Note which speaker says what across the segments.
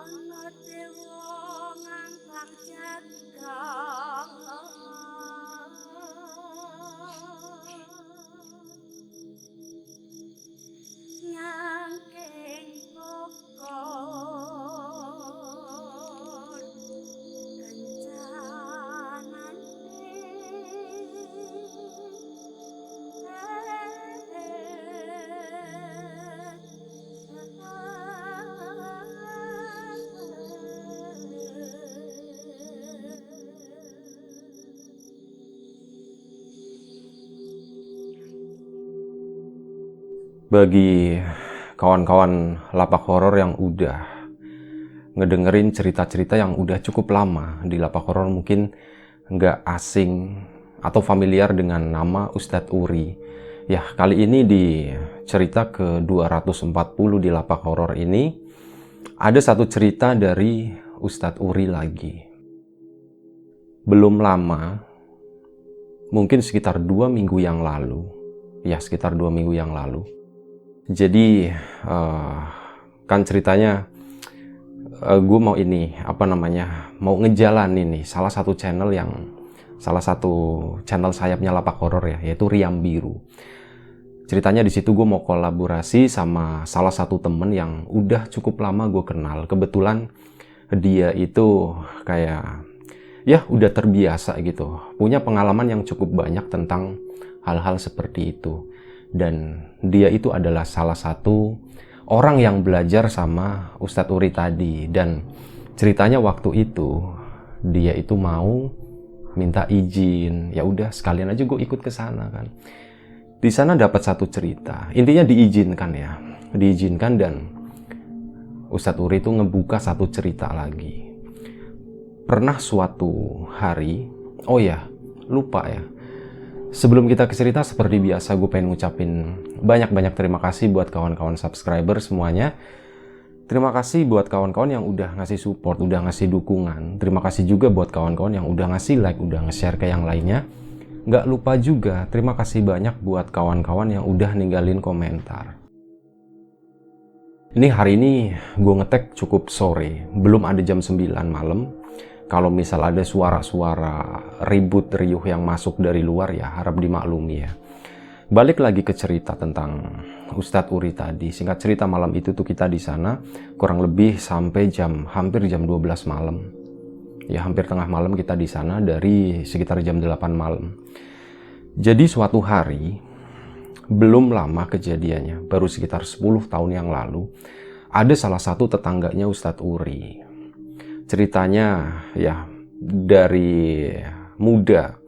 Speaker 1: Ana dewa ngangkang jagat nyangking bokor kencangan
Speaker 2: Bagi kawan-kawan lapak horor yang udah ngedengerin cerita-cerita yang udah cukup lama di lapak horor, mungkin nggak asing atau familiar dengan nama Ustadz Uri. Ya, kali ini di cerita ke-240 di lapak horor ini ada satu cerita dari Ustadz Uri lagi. Belum lama, mungkin sekitar 2 minggu yang lalu. Ya, sekitar 2 minggu yang lalu. Jadi kan ceritanya gue mau mau ngejalanin nih salah satu channel sayapnya lapak horor ya, yaitu Riam Biru. Ceritanya di situ gue mau kolaborasi sama salah satu temen yang udah cukup lama gue kenal. Kebetulan dia itu kayak ya udah terbiasa gitu, punya pengalaman yang cukup banyak tentang hal-hal seperti itu. Dan dia itu adalah salah satu orang yang belajar sama Ustadz Uri tadi. Dan ceritanya waktu itu dia itu mau minta izin, ya udah sekalian aja gue ikut ke sana kan. Di sana dapat satu cerita, intinya diizinkan dan Ustadz Uri itu ngebuka satu cerita lagi. Pernah suatu hari, oh ya lupa ya, sebelum kita ke cerita, seperti biasa gue pengen ngucapin banyak-banyak terima kasih buat kawan-kawan subscriber semuanya. Terima kasih buat kawan-kawan yang udah ngasih support, udah ngasih dukungan. Terima kasih juga buat kawan-kawan yang udah ngasih like, udah nge-share ke yang lainnya. Nggak lupa juga, terima kasih banyak buat kawan-kawan yang udah ninggalin komentar. Ini hari ini gue ngetek cukup sore, belum ada jam 9 malam. Kalau misal ada suara-suara ribut riuh yang masuk dari luar ya harap dimaklumi ya. Balik lagi ke cerita tentang Ustadz Uri tadi. Singkat cerita, malam itu tuh kita di sana kurang lebih sampai hampir jam 12 malam. Ya hampir tengah malam kita di sana dari sekitar jam 8 malam. Jadi suatu hari, belum lama kejadiannya, baru sekitar 10 tahun yang lalu, ada salah satu tetangganya Ustadz Uri. Ceritanya ya dari muda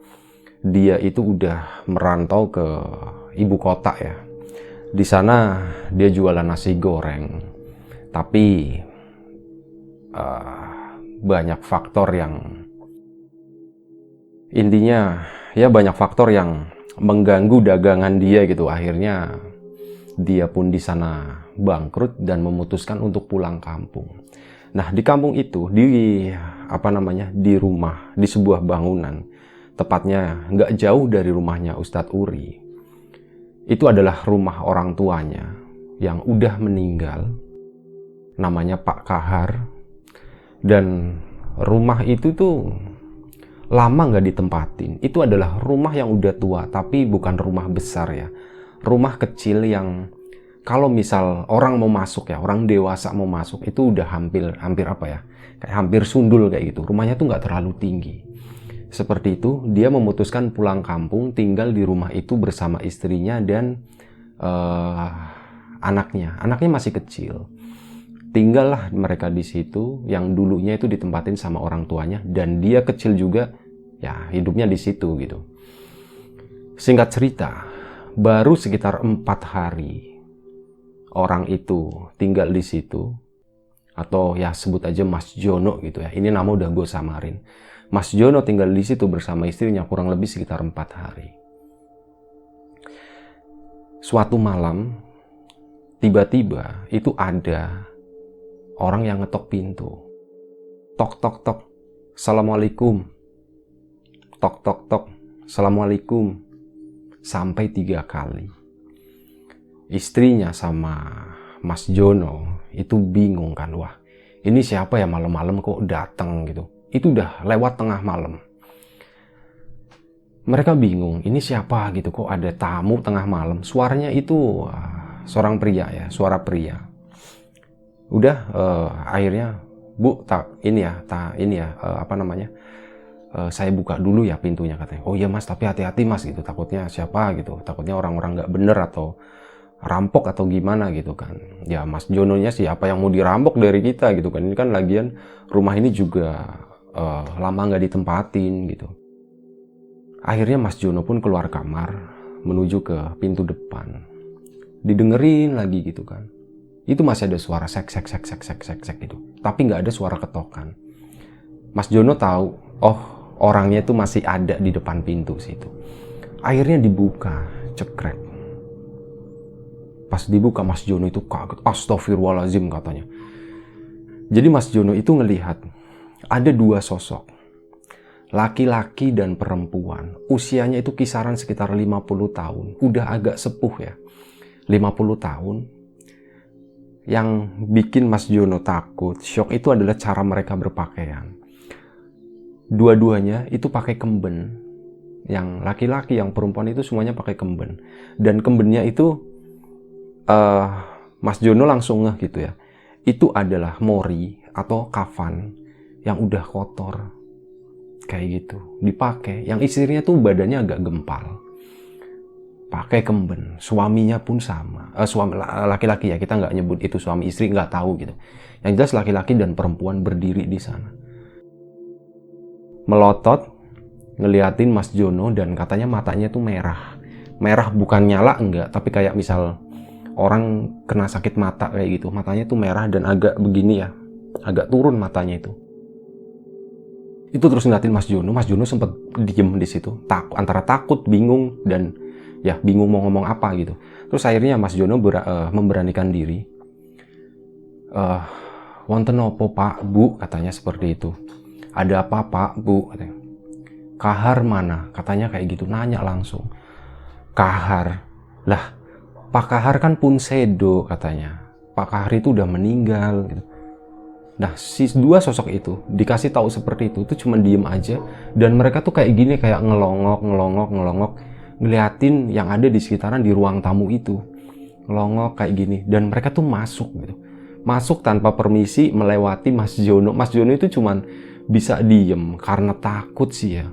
Speaker 2: dia itu udah merantau ke ibu kota ya. Di sana dia jualan nasi goreng. Tapi banyak faktor yang mengganggu dagangan dia gitu. Akhirnya dia pun di sana bangkrut dan memutuskan untuk pulang kampung. Nah, di kampung itu, di sebuah bangunan, tepatnya nggak jauh dari rumahnya Ustadz Uri, itu adalah rumah orang tuanya yang udah meninggal, namanya Pak Kahar. Dan rumah itu tuh lama nggak ditempatin. Itu adalah rumah yang udah tua, tapi bukan rumah besar ya. Rumah kecil yang kalau misal orang mau masuk ya, orang dewasa mau masuk, itu udah hampir kayak hampir sundul kayak gitu. Rumahnya tuh nggak terlalu tinggi. Seperti itu, dia memutuskan pulang kampung, tinggal di rumah itu bersama istrinya dan anaknya. Anaknya masih kecil. Tinggallah mereka di situ, yang dulunya itu ditempatin sama orang tuanya, dan dia kecil juga, ya hidupnya di situ gitu. Singkat cerita, baru sekitar 4 hari orang itu tinggal di situ, atau ya sebut aja Mas Jono gitu ya. Ini nama udah gue samarin. Mas Jono tinggal di situ bersama istrinya kurang lebih sekitar 4 hari. Suatu malam, tiba-tiba itu ada orang yang ngetok pintu. Tok tok tok, Assalamualaikum. Tok tok tok, Assalamualaikum. Sampai 3 kali. Istrinya sama Mas Jono itu bingung kan, wah ini siapa ya malam-malam kok datang gitu. Itu udah lewat tengah malam. Mereka bingung, ini siapa gitu, kok ada tamu tengah malam. Suaranya itu seorang pria ya, suara pria. Udah akhirnya, Bu, saya buka dulu ya pintunya, katanya. Oh iya Mas, tapi hati-hati Mas gitu, takutnya siapa gitu, takutnya orang-orang nggak bener atau rampok atau gimana gitu kan. Ya Mas Jononya siapa yang mau dirampok dari kita gitu kan. Ini kan lagian rumah ini juga lama nggak ditempatin gitu. Akhirnya Mas Jono pun keluar kamar menuju ke pintu depan. Didengerin lagi gitu kan. Itu masih ada suara sek gitu. Tapi nggak ada suara ketokan. Mas Jono tahu, oh orangnya itu masih ada di depan pintu situ. Akhirnya dibuka, cekrek. Pas dibuka Mas Jono itu kaget. Astagfirullahaladzim katanya. Jadi Mas Jono itu ngelihat ada dua sosok. Laki-laki dan perempuan. Usianya itu kisaran sekitar 50 tahun. Udah agak sepuh ya. 50 tahun. Yang bikin Mas Jono takut, syok itu adalah cara mereka berpakaian. Dua-duanya itu pakai kemben. Yang laki-laki, yang perempuan itu semuanya pakai kemben. Dan kembennya itu Mas Jono langsung ngeh gitu ya. Itu adalah mori atau kafan yang udah kotor. Kayak gitu, dipakai. Yang istrinya tuh badannya agak gempal. Pakai kemben. Suaminya pun sama. Suami laki-laki ya, kita nggak nyebut itu suami istri, nggak tahu gitu. Yang jelas laki-laki dan perempuan berdiri di sana. Melotot, ngeliatin Mas Jono dan katanya matanya tuh merah. Merah bukan nyala enggak, tapi kayak misal orang kena sakit mata kayak gitu. Matanya tuh merah dan agak begini ya. Agak turun matanya itu. Itu terus ngeliatin Mas Jono. Mas Jono sempat diem di situ, antara takut, bingung, dan ya bingung mau ngomong apa gitu. Terus akhirnya Mas Jono memberanikan diri. Wonten opo Pak, Bu, katanya seperti itu. Ada apa Pak, Bu, katanya. Kahar mana? Katanya kayak gitu, nanya langsung. Kahar? Lah, Pak Kahar kan pun sedo katanya. Pak Kahar itu udah meninggal gitu. Nah, si dua sosok itu dikasih tahu seperti itu cuma diem aja, dan mereka tuh kayak gini, kayak ngelongok, ngeliatin yang ada di sekitaran di ruang tamu itu. Ngelongok kayak gini, dan mereka tuh masuk gitu. Masuk tanpa permisi, melewati Mas Jono. Mas Jono itu cuman bisa diem karena takut sih ya.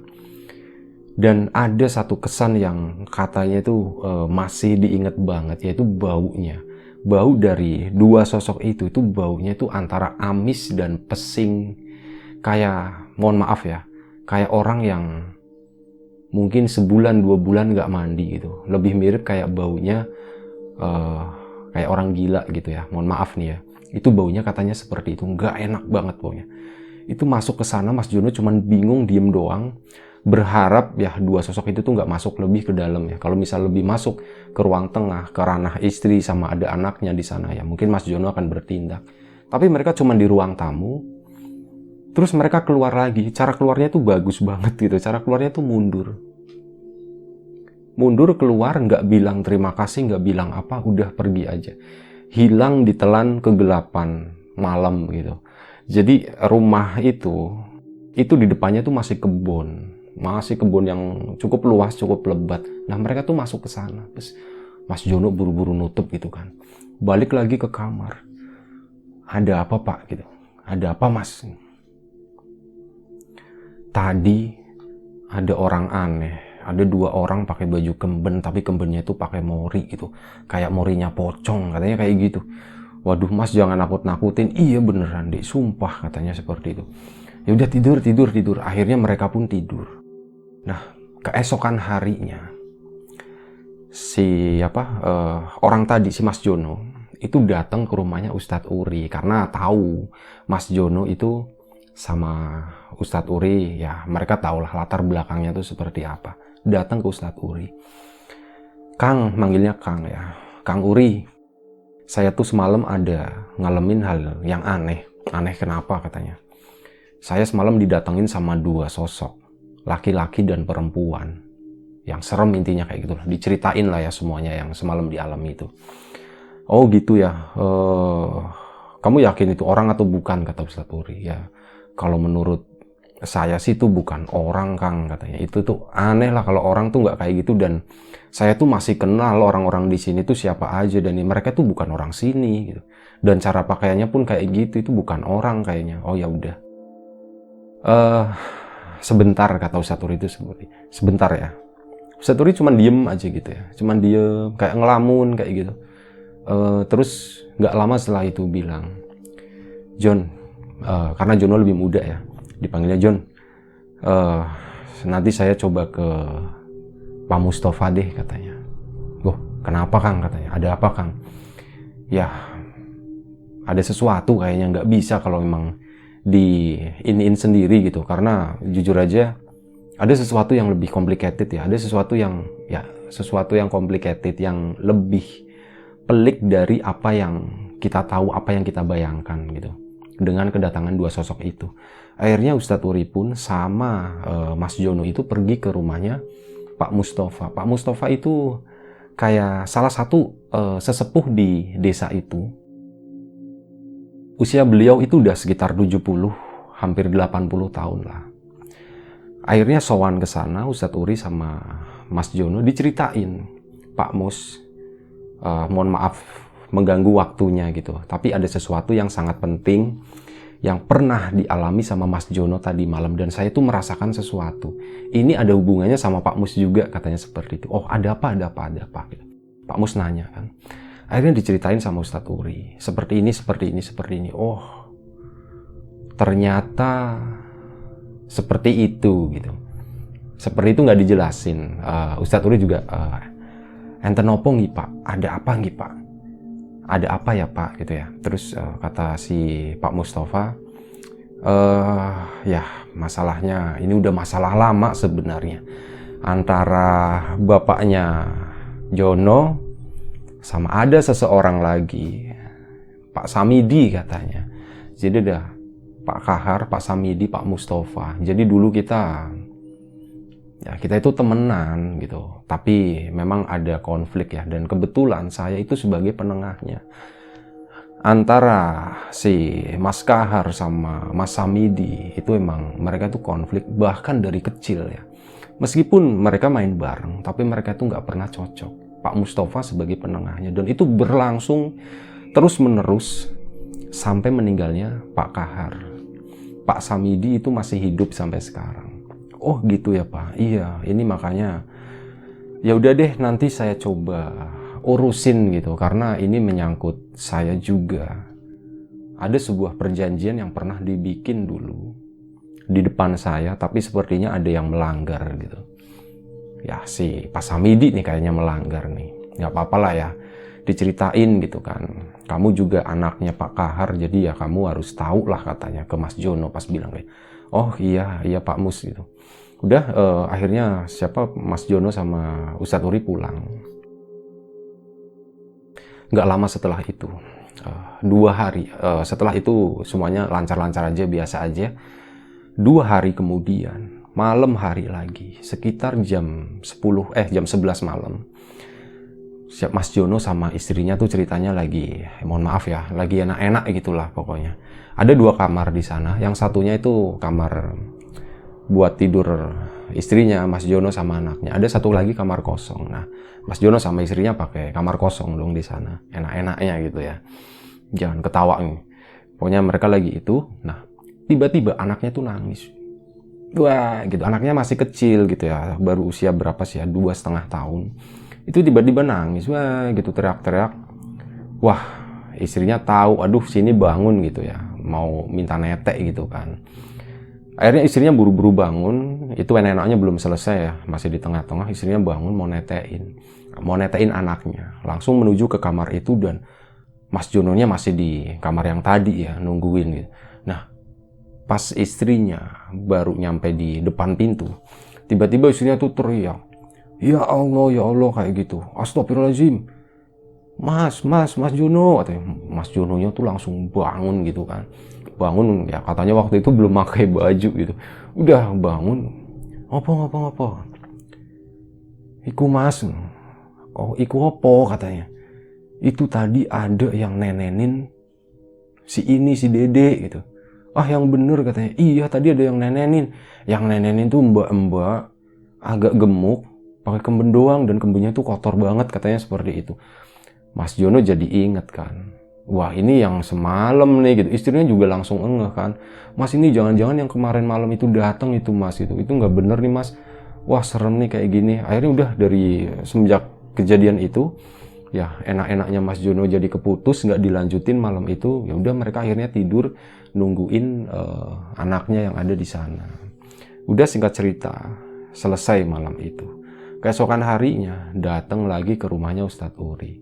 Speaker 2: Dan ada satu kesan yang katanya itu masih diingat banget, yaitu baunya. Bau dari dua sosok itu baunya itu antara amis dan pesing. Kayak, mohon maaf ya, kayak orang yang mungkin sebulan 2 bulan gak mandi gitu. Lebih mirip kayak baunya kayak orang gila gitu ya. Mohon maaf nih ya. Itu baunya katanya seperti itu, gak enak banget baunya. Itu masuk ke sana, Mas Jono cuman bingung, diem doang. Berharap ya dua sosok itu tuh nggak masuk lebih ke dalam ya. Kalau misal lebih masuk ke ruang tengah, ke ranah istri sama ada anaknya di sana ya, mungkin Mas Jono akan bertindak. Tapi mereka cuma di ruang tamu. Terus mereka keluar lagi. Cara keluarnya tuh bagus banget gitu. Cara keluarnya tuh mundur. Mundur keluar, nggak bilang terima kasih, nggak bilang apa, udah pergi aja. Hilang ditelan kegelapan malam gitu. Jadi rumah itu di depannya tuh masih kebun. Masih kebun yang cukup luas, cukup lebat. Nah mereka tuh masuk ke sana. Terus Mas Jono buru-buru nutup gitu kan. Balik lagi ke kamar. Ada apa Pak? Gitu. Ada apa Mas? Tadi ada orang aneh. Ada 2 orang pakai baju kemben, tapi kembennya itu pakai mori gitu. Kayak morinya pocong, katanya kayak gitu. Waduh Mas, jangan nakut-nakutin. Iya beneran deh, sumpah, katanya seperti itu. Ya udah tidur. Akhirnya mereka pun tidur. Nah, keesokan harinya orang tadi, si Mas Jono itu datang ke rumahnya Ustadz Uri karena tahu Mas Jono itu sama Ustadz Uri, ya mereka tahulah latar belakangnya itu seperti apa. Datang ke Ustadz Uri. Kang, manggilnya Kang ya. Kang Uri, saya tuh semalam ada ngalamin hal yang aneh. Aneh kenapa katanya? Saya semalam didatengin sama 2 sosok. Laki-laki dan perempuan. Yang serem intinya kayak gitu. Diceritain lah ya semuanya yang semalam dialami itu. Oh gitu ya. kamu yakin itu orang atau bukan, kata Ustadz Turi. Ya kalau menurut saya sih itu bukan orang, Kang, katanya. Itu tuh aneh lah kalau orang tuh nggak kayak gitu, dan saya tuh masih kenal orang-orang di sini tuh siapa aja, dan mereka tuh bukan orang sini gitu. Dan cara pakaiannya pun kayak gitu, itu bukan orang kayaknya. Oh ya udah. Sebentar, kata Ustadz Turi itu sebentar ya. Ustadz Turi cuman diem aja gitu ya. Cuman diem kayak ngelamun kayak gitu. Terus nggak lama setelah itu bilang, John, karena Jono lebih muda ya, dipanggilnya John, nanti saya coba ke Pak Mustafa deh, katanya. Loh, kenapa, Kang? Katanya. Ada apa, Kang? Ya, ada sesuatu kayaknya, nggak bisa kalau memang diiniin sendiri gitu, karena jujur aja ada sesuatu yang lebih complicated ya, ada sesuatu yang complicated, yang lebih pelik dari apa yang kita tahu, apa yang kita bayangkan gitu. Dengan kedatangan dua sosok itu, akhirnya Ustadz Turi pun sama Mas Jono itu pergi ke rumahnya Pak Mustafa. Pak Mustafa itu kayak salah satu sesepuh di desa itu. Usia beliau itu udah sekitar 70, hampir 80 tahun lah. Akhirnya sowan ke sana Ustadz Turi sama Mas Jono, diceritain, Pak Mus, mohon maaf mengganggu waktunya gitu, tapi ada sesuatu yang sangat penting yang pernah dialami sama Mas Jono tadi malam, dan saya tuh merasakan sesuatu. Ini ada hubungannya sama Pak Mus juga, katanya seperti itu. Oh, ada apa gitu. Pak Mus nanya kan. Akhirnya diceritain sama Ustadz Turi, seperti ini. Oh, ternyata seperti itu gitu. Seperti itu nggak dijelasin. Ustadz Turi juga, enten opo nggih, Pak? Ada apa nggih, Pak? Ada apa ya, Pak? Gitu ya. Terus kata si Pak Mustafa, ya masalahnya ini udah masalah lama sebenarnya, antara bapaknya Jono sama ada seseorang lagi, Pak Samidi katanya. Jadi udah Pak Kahar, Pak Samidi, Pak Mustafa. Jadi dulu kita itu temenan gitu, tapi memang ada konflik ya, dan kebetulan saya itu sebagai penengahnya antara si Mas Kahar sama Mas Samidi. Itu emang mereka tuh konflik bahkan dari kecil ya, meskipun mereka main bareng tapi mereka tuh nggak pernah cocok. Pak Mustafa sebagai penengahnya, dan itu berlangsung terus menerus sampai meninggalnya Pak Kahar. Pak Samidi itu masih hidup sampai sekarang. Oh gitu ya, Pak. Iya, ini makanya ya udah deh, nanti saya coba urusin gitu, karena ini menyangkut saya juga. Ada sebuah perjanjian yang pernah dibikin dulu di depan saya, tapi sepertinya ada yang melanggar gitu. Ya si Pak Samidi nih kayaknya melanggar nih. Nggak apa-apa lah ya, diceritain gitu kan. Kamu juga anaknya Pak Kahar, jadi ya kamu harus tahu lah, katanya ke Mas Jono pas bilang kayak, oh iya Pak Mus gitu. Udah akhirnya Mas Jono sama Ustadz Turi pulang. Nggak lama setelah itu, 2 hari setelah itu semuanya lancar-lancar aja, biasa aja. 2 hari kemudian, malam hari lagi, sekitar jam 11 malam, Mas Jono sama istrinya tuh ceritanya lagi, mohon maaf ya, lagi enak-enak gitulah pokoknya. Ada 2 kamar di sana, yang satunya itu kamar buat tidur istrinya, Mas Jono sama anaknya. Ada satu lagi kamar kosong. Nah, Mas Jono sama istrinya pakai kamar kosong dong di sana, enak-enaknya gitu ya. Jangan ketawa nih. Pokoknya mereka lagi itu. Nah, tiba-tiba anaknya tuh nangis. Wah gitu, anaknya masih kecil gitu ya, baru usia berapa sih ya, 2,5 tahun. Itu tiba-tiba nangis, wah gitu, teriak-teriak. Wah, istrinya tahu, aduh sini bangun gitu ya, mau minta netek gitu kan. Akhirnya istrinya buru-buru bangun, itu enak-enaknya belum selesai ya, masih di tengah-tengah, istrinya bangun mau netein anaknya. Langsung menuju ke kamar itu, dan Mas Jononya masih di kamar yang tadi ya, nungguin gitu. Nah, pas istrinya baru nyampe di depan pintu, tiba-tiba istrinya tuh teriak, ya Allah kayak gitu. Astagfirullahaladzim, Mas Jono, katanya. Mas Jononya tuh langsung bangun gitu kan. Bangun ya, katanya waktu itu belum pakai baju gitu. Udah bangun, apa? Iku Mas. Oh, iku apa, katanya. Itu tadi ada yang nenenin si ini si Dede gitu. Ah yang bener katanya, iya tadi ada yang nenenin. Yang nenenin tuh mbak-mbak agak gemuk, pakai kemben doang dan kembennya tuh kotor banget katanya seperti itu. Mas Jono jadi inget kan, wah ini yang semalam nih gitu. Istrinya juga langsung engeh kan, mas ini jangan-jangan yang kemarin malam itu datang itu mas, itu nggak bener nih mas. Wah serem nih kayak gini. Akhirnya udah dari semenjak kejadian itu ya enak-enaknya Mas Jono jadi keputus, nggak dilanjutin malam itu. Ya udah mereka akhirnya tidur nungguin anaknya yang ada di sana. Udah singkat cerita selesai malam itu. Keesokan harinya datang lagi ke rumahnya Ustadz Uri.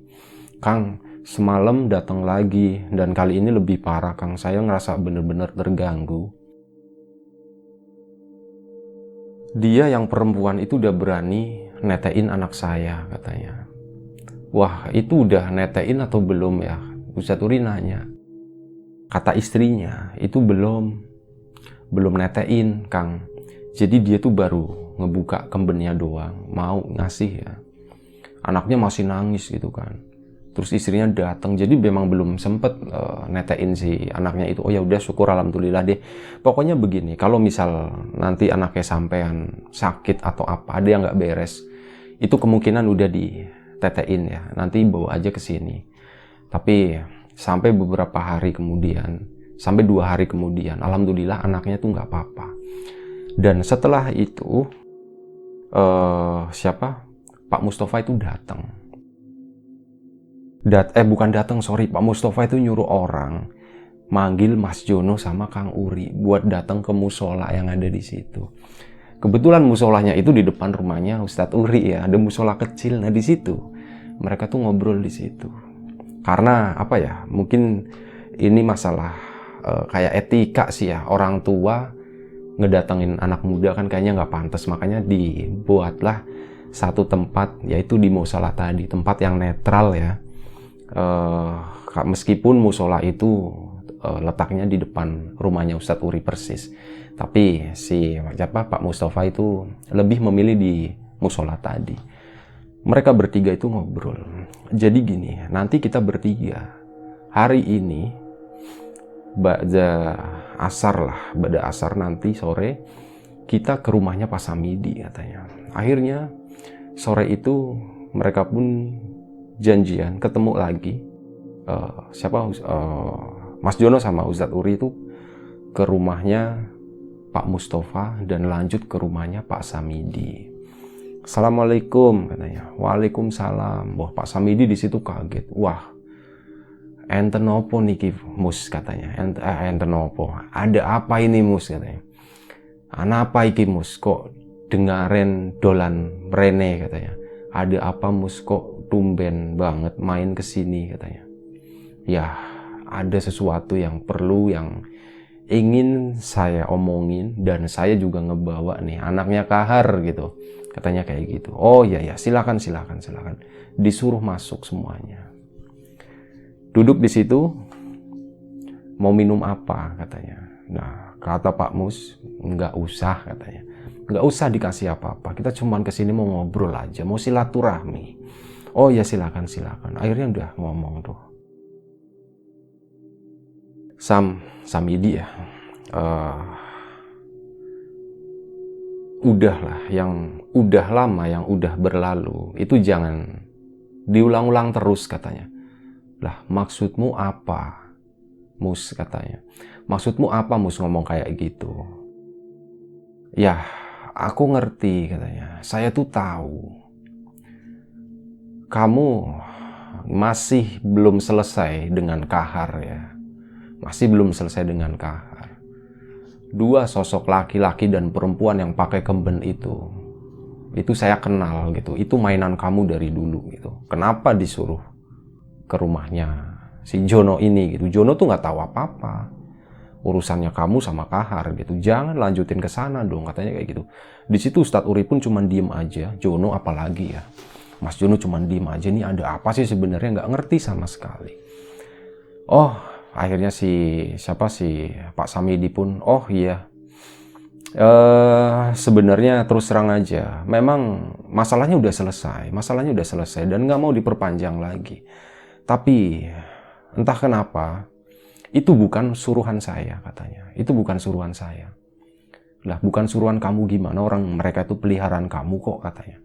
Speaker 2: Kang, semalam datang lagi dan kali ini lebih parah Kang. Saya ngerasa bener-bener terganggu. Dia yang perempuan itu udah berani netein anak saya katanya. Wah itu udah netein atau belum ya? Ustadz Uri nanya. Kata istrinya itu belum netein Kang. Jadi dia tuh baru ngebuka kembennya doang, mau ngasih ya. Anaknya masih nangis gitu kan. Terus istrinya datang, jadi memang belum sempet netein si anaknya itu. Oh ya udah syukur alhamdulillah deh. Pokoknya begini, kalau misal nanti anaknya sampean sakit atau apa, ada yang nggak beres, itu kemungkinan udah ditetein ya. Nanti bawa aja ke sini. Tapi sampai beberapa hari kemudian, sampai 2 hari kemudian, alhamdulillah anaknya tuh nggak apa-apa. Dan setelah itu Pak Mustafa itu datang. Bukan datang, sorry. Pak Mustafa itu nyuruh orang manggil Mas Jono sama Kang Uri buat datang ke musola yang ada di situ. Kebetulan musolanya itu di depan rumahnya Ustadz Uri ya, ada musola kecil. Nah di situ mereka tuh ngobrol di situ. Karena apa ya? Mungkin ini masalah kayak etika sih ya. Orang tua ngedatengin anak muda kan kayaknya nggak pantas, makanya dibuatlah satu tempat, yaitu di musola tadi, tempat yang netral ya. Meskipun musola itu letaknya di depan rumahnya Ustadz Uri persis, tapi Pak Mustafa itu lebih memilih di musola tadi. Mereka bertiga itu ngobrol. Jadi gini, nanti kita bertiga hari ini ba'da asar nanti sore kita ke rumahnya Pak Samidi katanya. Akhirnya sore itu mereka pun janjian ketemu lagi. Mas Jono sama Ustadz Uri itu ke rumahnya Pak Mustafa dan lanjut ke rumahnya Pak Samidi. Assalamualaikum katanya. Waalaikumsalam. Wah Pak Samidi di situ kaget. Wah enten opo niki mus katanya. Enten opo. Ada apa ini mus katanya. Apa iki mus kok dengaren dolan rene katanya. Ada apa mus kok tumben banget main kesini katanya. Ya ada sesuatu yang ingin saya omongin dan saya juga ngebawa nih anaknya Kahar gitu. Katanya kayak gitu. Oh iya ya silakan. Disuruh masuk semuanya. Duduk di situ. Mau minum apa katanya. Nah kata Pak Mus nggak usah katanya. Nggak usah dikasih apa-apa. Kita cuman kesini mau ngobrol aja, mau silaturahmi. Oh ya silakan. Akhirnya udah ngomong tuh. Samidi ya. Udahlah, yang udah lama, yang udah berlalu, itu jangan diulang-ulang terus katanya. Lah maksudmu apa? Mus katanya. Maksudmu apa Mus ngomong kayak gitu? Ya aku ngerti katanya. Saya tuh tahu kamu masih belum selesai dengan Kahar ya. Masih belum selesai dengan Kahar. 2 sosok laki-laki dan perempuan yang pakai kemben itu saya kenal gitu. Itu mainan kamu dari dulu gitu. Kenapa disuruh ke rumahnya si Jono ini gitu? Jono tuh nggak tahu apa-apa. Urusannya kamu sama Kahar gitu. Jangan lanjutin ke sana dong katanya kayak gitu. Di situ Ustadz Uri pun cuman diem aja. Jono apalagi ya. Mas Jono cuman diem aja, nih ada apa sih sebenarnya, nggak ngerti sama sekali. Oh, akhirnya si Pak Samidi pun, oh iya, sebenarnya terus terang aja, memang masalahnya udah selesai dan nggak mau diperpanjang lagi. Tapi entah kenapa Itu bukan suruhan saya katanya. Itu bukan suruhan saya. Lah, bukan suruhan kamu gimana? Orang mereka itu peliharaan kamu kok katanya.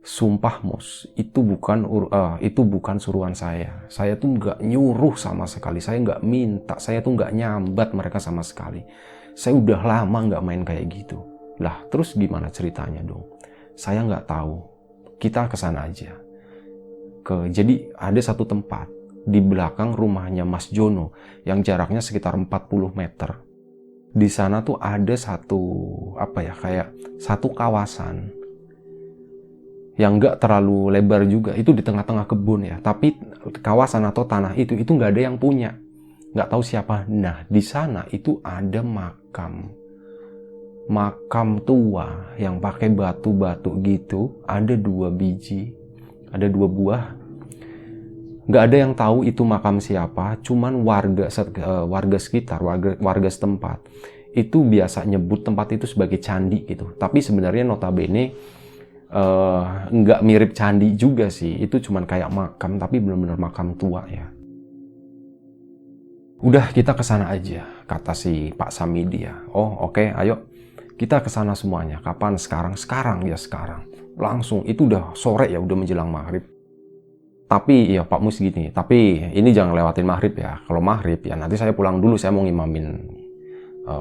Speaker 2: Sumpah Mus, itu bukan suruhan saya. Saya tuh nggak nyuruh sama sekali. Saya nggak minta. Saya tuh nggak nyambat mereka sama sekali. Saya udah lama nggak main kayak gitu. Lah, terus gimana ceritanya dong? Saya nggak tahu. Kita kesana aja. Jadi ada satu tempat di belakang rumahnya Mas Jono yang jaraknya sekitar 40 meter. Di sana tuh ada kayak satu kawasan yang nggak terlalu lebar juga, itu di tengah-tengah kebun ya, tapi kawasan atau tanah itu nggak ada yang punya, nggak tahu siapa. Nah, di sana itu ada makam tua yang pakai batu-batu gitu, ada 2 biji, ada 2 buah. Nggak ada yang tahu itu makam siapa, cuman warga sekitar, warga setempat itu biasa nyebut tempat itu sebagai candi gitu, tapi sebenarnya notabene nggak mirip candi juga sih, itu cuman kayak makam, tapi benar-benar makam tua ya. Udah, kita kesana aja, kata si Pak Samidi ya. Oh oke, ayo kita kesana semuanya. Kapan? Sekarang ya sekarang. Langsung, itu udah sore ya, udah menjelang maghrib. Tapi ya Pak Mus gini, tapi ini jangan lewatin maghrib ya. Kalau maghrib ya nanti saya pulang dulu, saya mau ngimamin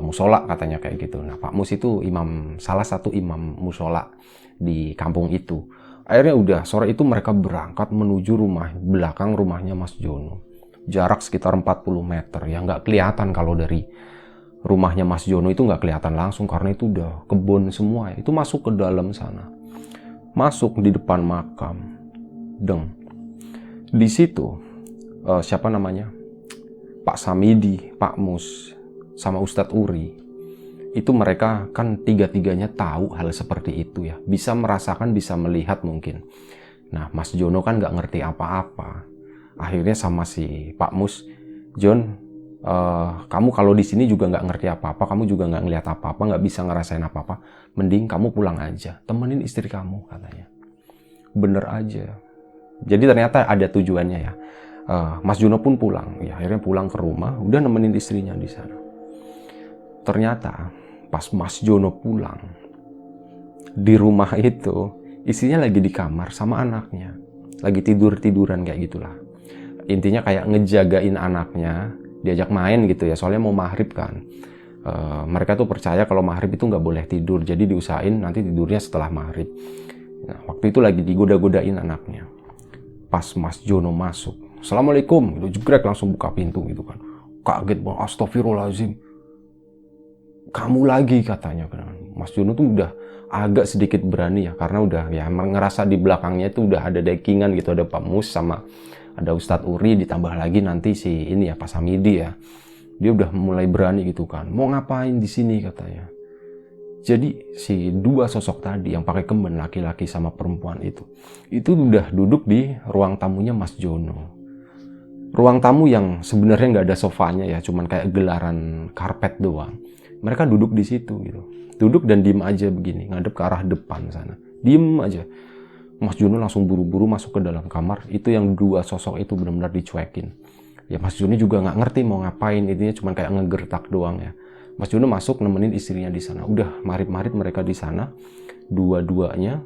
Speaker 2: musola katanya kayak gitu. Nah, Pak Mus itu salah satu imam musola di kampung itu. Akhirnya udah sore itu mereka berangkat menuju belakang rumahnya Mas Jono. Jarak sekitar 40 meter. Ya nggak kelihatan kalau dari rumahnya Mas Jono itu nggak kelihatan langsung karena itu udah kebun semua. Itu masuk ke dalam sana. Masuk di depan makam. Di situ siapa namanya? Pak Samidi, Pak Mus, sama Ustadz Uri. Itu mereka kan tiga-tiganya tahu hal seperti itu ya. Bisa merasakan, bisa melihat mungkin. Nah, Mas Jono kan nggak ngerti apa-apa. Akhirnya sama si Pak Mus, Jon, kamu kalau di sini juga nggak ngerti apa-apa, kamu juga nggak ngelihat apa-apa, nggak bisa ngerasain apa-apa, mending kamu pulang aja, temenin istri kamu katanya. Bener aja. Jadi ternyata ada tujuannya ya. Mas Jono pun pulang, ya akhirnya pulang ke rumah, udah nemenin istrinya di sana. Ternyata pas Mas Jono pulang, di rumah itu istrinya lagi di kamar sama anaknya, lagi tiduran kayak gitulah. Intinya kayak ngejagain anaknya, diajak main gitu ya, soalnya mau maghrib kan. Mereka tuh percaya kalau maghrib itu nggak boleh tidur, jadi diusahain nanti tidurnya setelah maghrib. Nah, waktu itu lagi digoda-godain anaknya. Pas Mas Jono masuk, Assalamualaikum, gitu, jegrek langsung buka pintu gitu kan. Kaget banget, astagfirullahaladzim. Kamu lagi katanya. Mas Jono tuh udah agak sedikit berani ya, karena udah ya ngerasa di belakangnya itu udah ada dekingan gitu, ada Pak Mus sama ada Ustadz Uri, ditambah lagi nanti si ini ya Pak Samidi ya. Dia udah mulai berani gitu kan. Mau ngapain di sini katanya. Jadi si 2 sosok tadi yang pakai kemben, laki-laki sama perempuan itu udah duduk di ruang tamunya Mas Jono. Ruang tamu yang sebenarnya nggak ada sofanya ya, cuman kayak gelaran karpet doang. Mereka duduk di situ gitu. Duduk dan diem aja begini, ngadep ke arah depan sana. Diem aja. Mas Jono langsung buru-buru masuk ke dalam kamar. Itu yang 2 sosok itu benar-benar dicuekin. Ya Mas Jono juga nggak ngerti mau ngapain, intinya cuma kayak ngegertak doang ya. Mas Jono masuk nemenin istrinya di sana. Udah marip-marip mereka di sana, dua-duanya,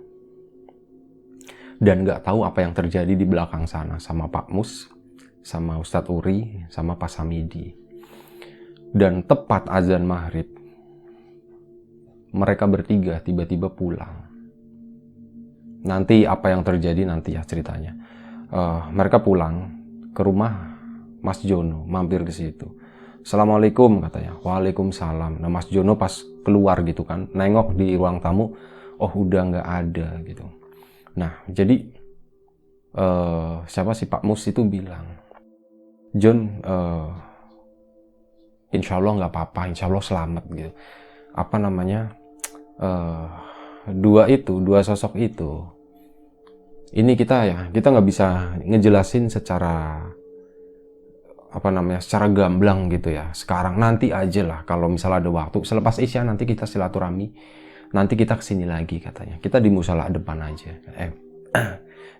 Speaker 2: dan nggak tahu apa yang terjadi di belakang sana sama Pak Mus, sama Ustadz Uri, sama Pak Samidi. Dan tepat azan maghrib, mereka bertiga tiba-tiba pulang. Nanti apa yang terjadi nanti ya ceritanya. Mereka pulang ke rumah Mas Jono, mampir ke situ. Assalamualaikum katanya. Waalaikumsalam. Nah Mas Jono pas keluar gitu kan, nengok di ruang tamu, oh udah nggak ada gitu. Nah jadi siapa sih Pak Mus itu bilang, John, insya Allah nggak apa-apa, insya Allah selamat gitu. Apa namanya, 2 sosok itu, ini kita nggak bisa ngejelasin secara secara gamblang gitu ya. Sekarang nanti aja lah, kalau misalnya ada waktu selepas Isya nanti kita silaturahmi, nanti kita kesini lagi katanya. Kita di musola depan aja,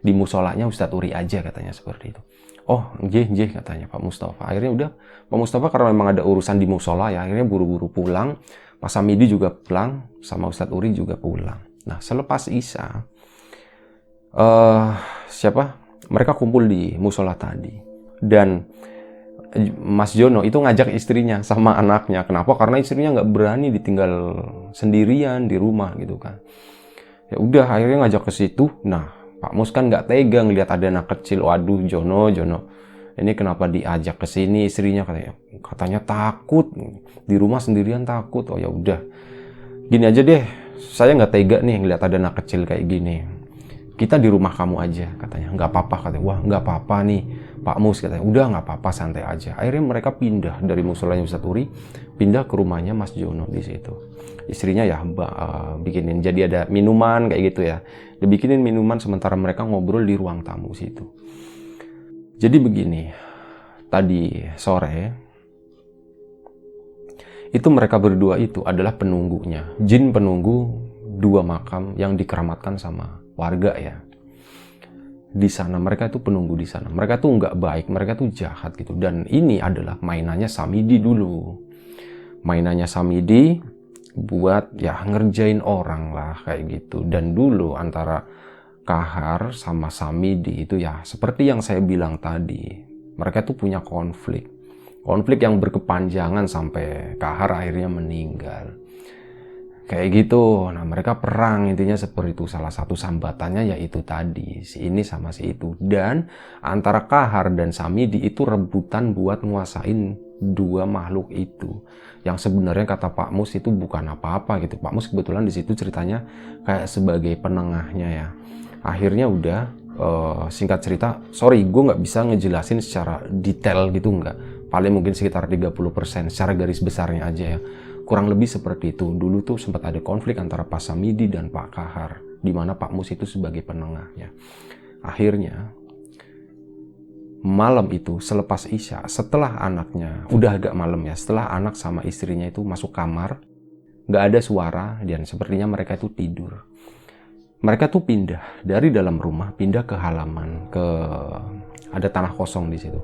Speaker 2: di musolanya Ustadz Uri aja katanya seperti itu. Oh, nggih katanya Pak Mustafa. Akhirnya udah Pak Mustafa karena memang ada urusan di musola ya, akhirnya buru-buru pulang. Pak Samidi juga pulang, sama Ustadz Uri juga pulang. Nah, selepas Isya, mereka kumpul di musola tadi. Dan Mas Jono itu ngajak istrinya sama anaknya. Kenapa? Karena istrinya nggak berani ditinggal sendirian di rumah gitu kan. Ya udah, akhirnya ngajak ke situ. Nah, Pak Mus kan nggak tega ngelihat ada anak kecil. Waduh, Jono, ini kenapa diajak ke sini istrinya, katanya takut di rumah sendirian, takut. Oh ya udah, gini aja deh, saya nggak tega nih ngeliat ada anak kecil kayak gini, kita di rumah kamu aja, katanya. Nggak apa-apa, katanya. Wah, nggak apa-apa nih Pak Mus, katanya. Udah, nggak apa-apa, santai aja. Akhirnya mereka pindah dari musolanya Ustadz Uri, pindah ke rumahnya Mas Jono di situ. Istrinya ya bikinin, jadi ada minuman kayak gitu ya, dibikinin minuman sementara mereka ngobrol di ruang tamu situ. Jadi begini, tadi sore itu mereka berdua itu adalah penunggunya, jin penunggu 2 makam yang dikeramatkan sama warga ya. Di sana mereka itu penunggu di sana. Mereka tuh nggak baik, mereka tuh jahat gitu. Dan ini adalah mainannya Samidi dulu. Mainannya Samidi buat ya ngerjain orang lah kayak gitu. Dan dulu antara Kahar sama Samidi itu ya seperti yang saya bilang tadi, mereka tuh punya konflik yang berkepanjangan sampai Kahar akhirnya meninggal kayak gitu. Nah, mereka perang, intinya seperti itu. Salah satu sambatannya yaitu tadi, si ini sama si itu. Dan antara Kahar dan Samidi itu rebutan buat nguasain 2 makhluk itu, yang sebenarnya kata Pak Mus itu bukan apa-apa gitu. Pak Mus kebetulan di situ ceritanya kayak sebagai penengahnya ya. Akhirnya udah, singkat cerita, sorry gue nggak bisa ngejelasin secara detail gitu, nggak. Paling mungkin sekitar 30% secara garis besarnya aja ya. Kurang lebih seperti itu. Dulu tuh sempat ada konflik antara Pak Samidi dan Pak Kahar, di mana Pak Mus itu sebagai penengahnya. Akhirnya malam itu selepas Isya, setelah anaknya, udah agak malam ya, setelah anak sama istrinya itu masuk kamar, nggak ada suara dan sepertinya mereka itu tidur. Mereka tuh pindah dari dalam rumah, pindah ke halaman, ada tanah kosong di situ.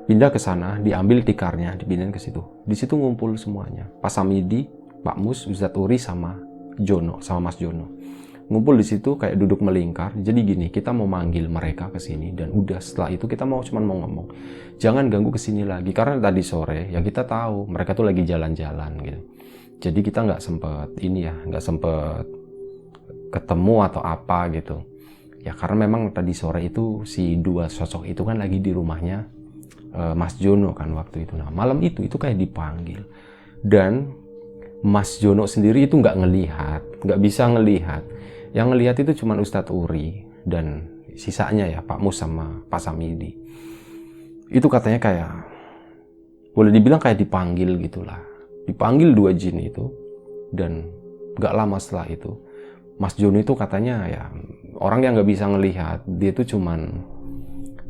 Speaker 2: Pindah ke sana, diambil tikarnya, dipindahin ke situ. Di situ ngumpul semuanya. Pak Samidi, Pak Mus, Ustadz Uri sama Jono, sama Mas Jono. Ngumpul di situ kayak duduk melingkar. Jadi gini, kita mau manggil mereka ke sini dan udah setelah itu kita cuman mau ngomong, jangan ganggu ke sini lagi, karena tadi sore ya kita tahu mereka tuh lagi jalan-jalan gitu. Jadi kita nggak sempet ketemu atau apa gitu ya, karena memang tadi sore itu si 2 sosok itu kan lagi di rumahnya Mas Jono kan waktu itu. Nah, malam itu kayak dipanggil dan Mas Jono sendiri itu nggak bisa ngelihat. Yang ngelihat itu cuma Ustadz Uri dan sisanya ya Pak Mus sama Pak Samidi. Itu katanya kayak boleh dibilang kayak dipanggil gitulah, dipanggil 2 jin itu. Dan nggak lama setelah itu Mas Jono itu katanya ya orang yang nggak bisa ngelihat, dia itu cuman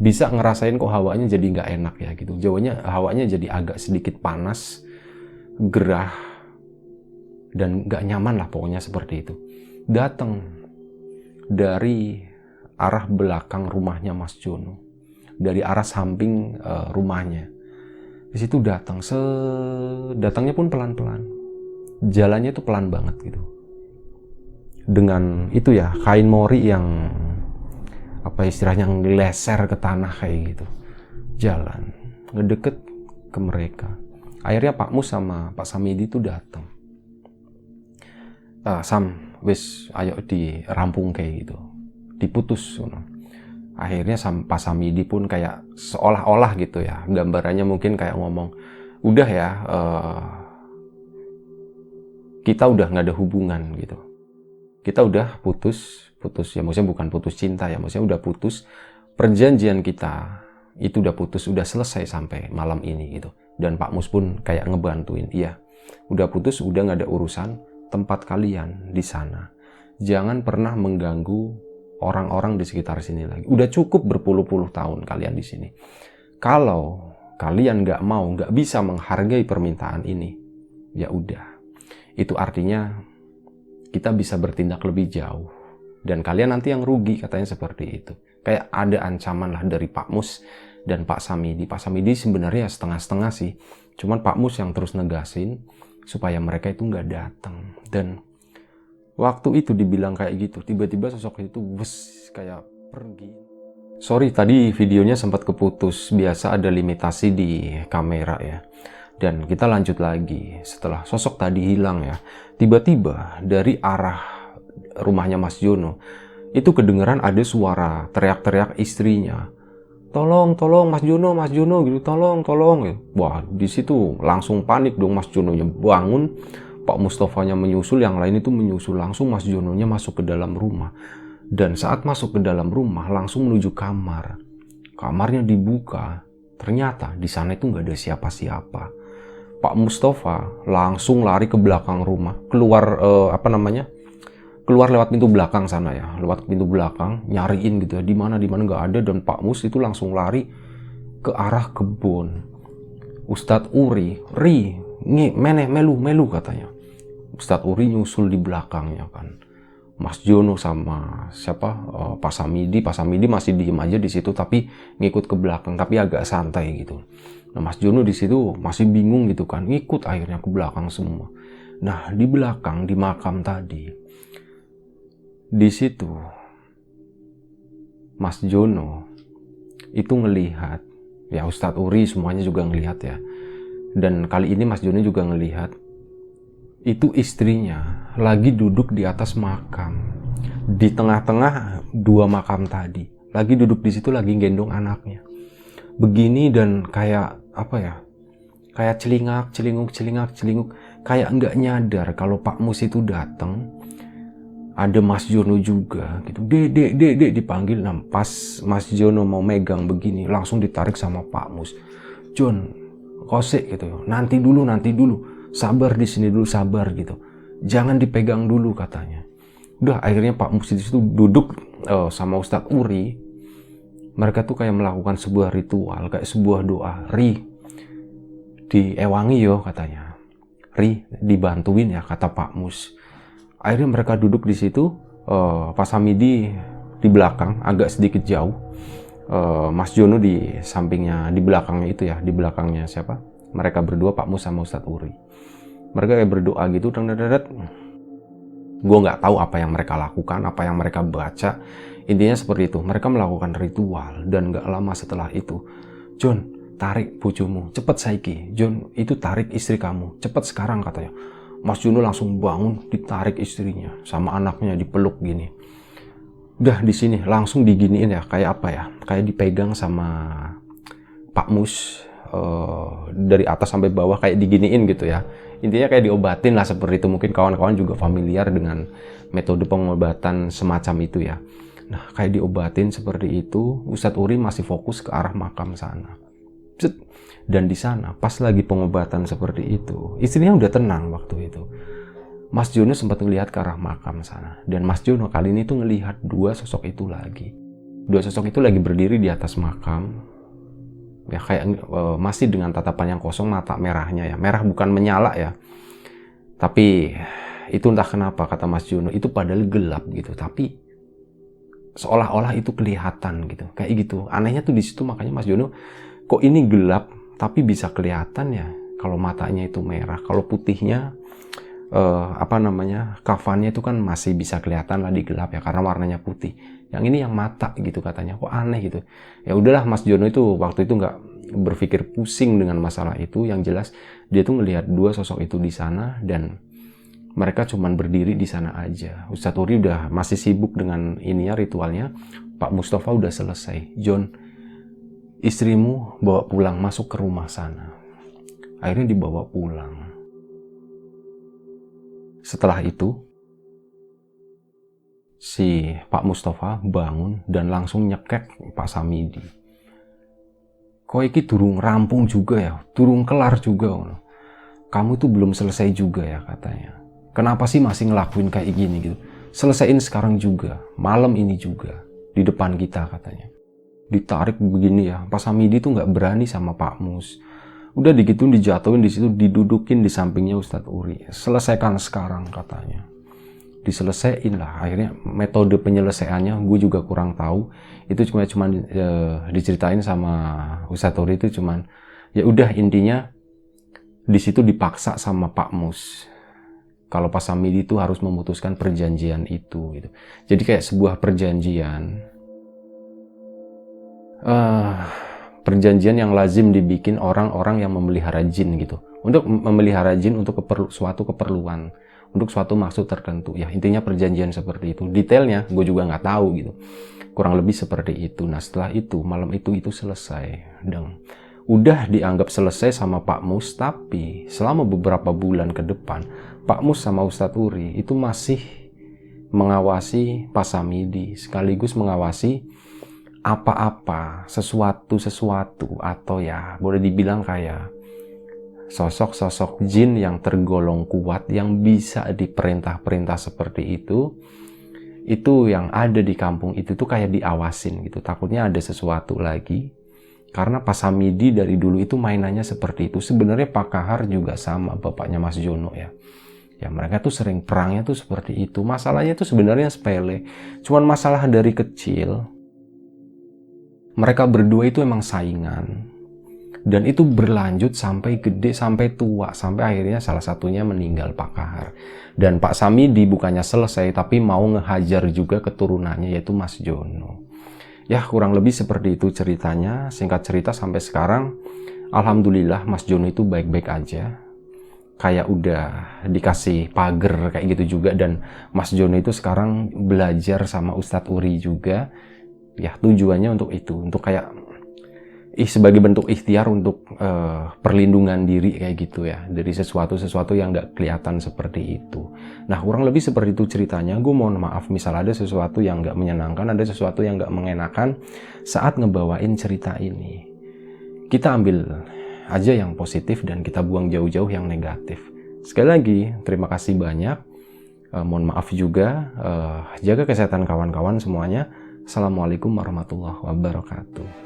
Speaker 2: bisa ngerasain kok hawanya jadi nggak enak ya gitu. Hawanya jadi agak sedikit panas, gerah, dan nggak nyaman lah pokoknya seperti itu. Datang dari arah belakang rumahnya Mas Jono, dari arah samping rumahnya. Di situ datangnya pun pelan-pelan, jalannya itu pelan banget gitu. Dengan itu ya kain mori yang apa istilahnya ngeleser ke tanah kayak gitu, jalan ngedeket ke mereka. Akhirnya Pak Mus sama Pak Samidi itu datang. Sam, wis ayo dirampung kayak gitu, diputus. Akhirnya Pak Samidi pun kayak seolah-olah gitu ya, gambarannya mungkin kayak ngomong, udah ya, kita udah nggak ada hubungan gitu. Kita udah putus ya, maksudnya bukan putus cinta ya, maksudnya udah putus, perjanjian kita itu udah putus, udah selesai sampai malam ini gitu. Dan Pak Mus pun kayak ngebantuin, iya udah putus, udah nggak ada urusan, tempat kalian di sana, jangan pernah mengganggu orang-orang di sekitar sini lagi, udah cukup berpuluh-puluh tahun kalian di sini. Kalau kalian nggak bisa menghargai permintaan ini, ya udah, itu artinya kita bisa bertindak lebih jauh dan kalian nanti yang rugi, katanya seperti itu. Kayak ada ancaman lah dari Pak Mus dan Pak Samidi. Pak Samidi sebenarnya setengah-setengah sih. Cuman Pak Mus yang terus negasin supaya mereka itu nggak datang. Dan waktu itu dibilang kayak gitu, tiba-tiba sosok itu kayak pergi. Sorry, tadi videonya sempat keputus. Biasa ada limitasi di kamera ya. Dan kita lanjut lagi. Setelah sosok tadi hilang ya, tiba-tiba dari arah rumahnya Mas Jono itu kedengeran ada suara teriak-teriak istrinya. Tolong, tolong Mas Jono gitu, tolong gitu. Wah, di situ langsung panik dong Mas Jononya bangun. Pak Mustofanya menyusul, yang lain itu menyusul. Langsung Mas Jononya masuk ke dalam rumah. Dan saat masuk ke dalam rumah langsung menuju kamar. Kamarnya dibuka. Ternyata di sana itu nggak ada siapa-siapa. Pak Mustafa langsung lari ke belakang rumah, keluar keluar lewat pintu belakang sana ya, lewat pintu belakang nyariin gitu ya, di mana nggak ada. Dan Pak Mus itu langsung lari ke arah kebun. Ustadz Uri, melu katanya. Ustadz Uri nyusul di belakangnya kan. Mas Jono sama Pak Samidi masih diem aja di situ tapi ngikut ke belakang, tapi agak santai gitu. Nah, Mas Jono di situ masih bingung gitu kan, ngikut akhirnya ke belakang semua. Nah, di belakang di makam tadi, di situ Mas Jono itu ngelihat ya, Ustadz Uri semuanya juga ngelihat ya. Dan kali ini Mas Jono juga ngelihat itu istrinya lagi duduk di atas makam, di tengah-tengah dua makam tadi, lagi duduk di situ, lagi gendong anaknya begini. Dan kayak kayak celinguk, kayak nggak nyadar kalau Pak Mus itu datang. Ada Mas Jono juga gitu, dek dipanggil. Nah, pas Mas Jono mau megang begini langsung ditarik sama Pak Mus. Jon, kosek gitu, nanti dulu, sabar di sini dulu, sabar gitu, jangan dipegang dulu katanya. Udah, akhirnya Pak Mus di situ duduk sama Ustadz Uri. Mereka tuh kayak melakukan sebuah ritual, kayak sebuah doa. Ri, diewangi yo katanya. Ri, dibantuin ya kata Pak Mus. Akhirnya mereka duduk di situ. Pak Samidi di belakang, agak sedikit jauh. Mas Jono di sampingnya, di belakangnya itu ya, di belakangnya siapa? Mereka berdua, Pak Mus sama Ustadz Uri. Mereka kayak berdoa gitu, gue nggak tahu apa yang mereka lakukan, apa yang mereka baca. Intinya seperti itu, mereka melakukan ritual. Dan nggak lama setelah itu, Jon, tarik bojomu, cepet saiki. Jon, itu tarik istri kamu, cepet sekarang katanya. Mas Jono langsung bangun, ditarik istrinya sama anaknya, dipeluk gini. Udah di sini langsung diginiin ya, kayak apa ya, kayak dipegang sama Pak Mus dari atas sampai bawah, kayak diginiin gitu ya. Intinya kayak diobatin lah seperti itu. Mungkin kawan-kawan juga familiar dengan metode pengobatan semacam itu ya. Nah, kayak diobatin seperti itu. Ustadz Uri masih fokus ke arah makam sana. Dan di sana pas lagi pengobatan seperti itu, istrinya udah tenang waktu itu. Mas Jono sempat ngelihat ke arah makam sana. Dan Mas Jono kali ini tuh ngelihat dua sosok itu lagi. Dua sosok itu lagi berdiri di atas makam. Ya kayak masih dengan tatapan yang kosong, mata merahnya ya. Merah bukan menyala ya. Tapi itu entah kenapa kata Mas Jono, itu padahal gelap gitu. Tapi seolah-olah itu kelihatan gitu. Kayak gitu. Anehnya tuh di situ, makanya Mas Jono, kok ini gelap tapi bisa kelihatan ya. Kalau matanya itu merah, kalau putihnya kafannya itu kan masih bisa kelihatan lah di gelap ya, karena warnanya putih. Yang ini yang mata gitu katanya, kok aneh gitu. Ya udahlah, Mas Jono itu waktu itu nggak berpikir pusing dengan masalah itu. Yang jelas dia tuh ngelihat dua sosok itu di sana dan mereka cuman berdiri di sana aja. Ustadz Uri udah masih sibuk dengan ininya, ritualnya. Pak Mustafa udah selesai. Jon, istrimu bawa pulang, masuk ke rumah sana. Akhirnya dibawa pulang. Setelah itu, si Pak Mustafa bangun dan langsung nyekek Pak Samidi. Kok iki durung rampung juga ya, durung kelar juga. Kamu tuh belum selesai juga ya katanya. Kenapa sih masih ngelakuin kayak gini gitu? Selesaiin sekarang juga, malam ini juga, di depan kita katanya. Ditarik begini ya, Pak Samidi tuh nggak berani sama Pak Mus. Udah digituin, dijatuhin di situ, didudukin di sampingnya Ustadz Uri. Selesaikan sekarang katanya. diselesain lah. Akhirnya metode penyelesaiannya gue juga kurang tahu. Itu cuma diceritain sama Ustadz Uri, itu cuman ya udah, intinya di situ dipaksa sama Pak Mus kalau Pak Samidi itu harus memutuskan perjanjian itu gitu. Jadi kayak sebuah perjanjian perjanjian yang lazim dibikin orang-orang yang memelihara jin gitu, untuk memelihara jin untuk suatu keperluan, untuk suatu maksud tertentu. Ya intinya perjanjian seperti itu. Detailnya gue juga nggak tahu gitu. Kurang lebih seperti itu. Nah setelah itu, malam itu selesai. Dan udah dianggap selesai sama Pak Mus, tapi selama beberapa bulan ke depan, Pak Mus sama Ustadz Uri itu masih mengawasi Pak Samidi, sekaligus mengawasi apa-apa, sesuatu, atau ya boleh dibilang kayak sosok-sosok jin yang tergolong kuat, yang bisa diperintah-perintah seperti itu yang ada di kampung itu tuh kayak diawasin gitu. Takutnya ada sesuatu lagi, karena Pak Samidi dari dulu itu mainannya seperti itu. Sebenarnya Pak Kahar juga sama, bapaknya Mas Jono ya. Ya mereka tuh sering perangnya tuh seperti itu. Masalahnya tuh sebenarnya sepele, cuman masalah dari kecil. Mereka berdua itu emang saingan, dan itu berlanjut sampai gede, sampai tua, sampai akhirnya salah satunya meninggal, Pak Kahar. Dan Pak Samidi bukannya selesai, tapi mau ngehajar juga keturunannya, yaitu Mas Jono. Ya kurang lebih seperti itu ceritanya. Singkat cerita sampai sekarang, alhamdulillah Mas Jono itu baik-baik aja. Kayak udah dikasih pagar kayak gitu juga. Dan Mas Jono itu sekarang belajar sama Ustadz Uri juga. Ya tujuannya untuk itu, untuk kayak sebagai bentuk ikhtiar untuk perlindungan diri kayak gitu ya, dari sesuatu yang nggak kelihatan seperti itu. Nah kurang lebih seperti itu ceritanya. Gue mohon maaf misal ada sesuatu yang nggak menyenangkan, ada sesuatu yang nggak mengenakan saat ngebawain cerita ini. Kita ambil aja yang positif dan kita buang jauh-jauh yang negatif. Sekali lagi terima kasih banyak. Mohon maaf juga. Jaga kesehatan kawan-kawan semuanya. Assalamualaikum warahmatullahi wabarakatuh.